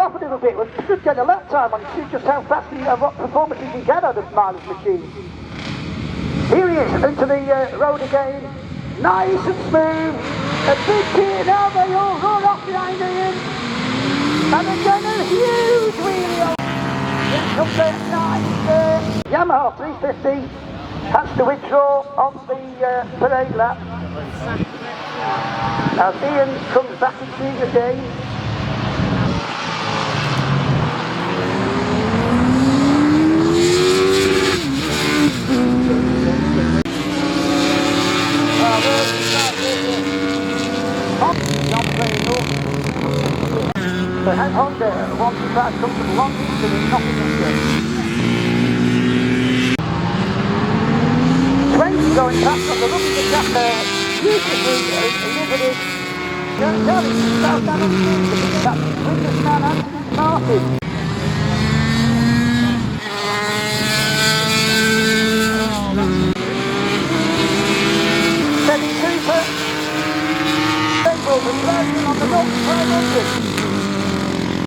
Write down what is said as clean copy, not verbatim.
off a little bit. We should get a lap time on it. See just how fast what performance he can get out of this mileage machine. Here he is, into the road again. Nice and smooth. A big kick, now they all run off behind him. And again a huge wheelie. Here comes a nice Yamaha 350. Has to withdraw on the parade lap. As Ian comes back and sees again. So Honda, once the track comes to the long distance in Nottinghamshire. 20 going past on the look of the track there, beautifully riveted. Going south down on the street, that's Windows man Anthony Martin. Steady Cooper. Then will be on the North 500.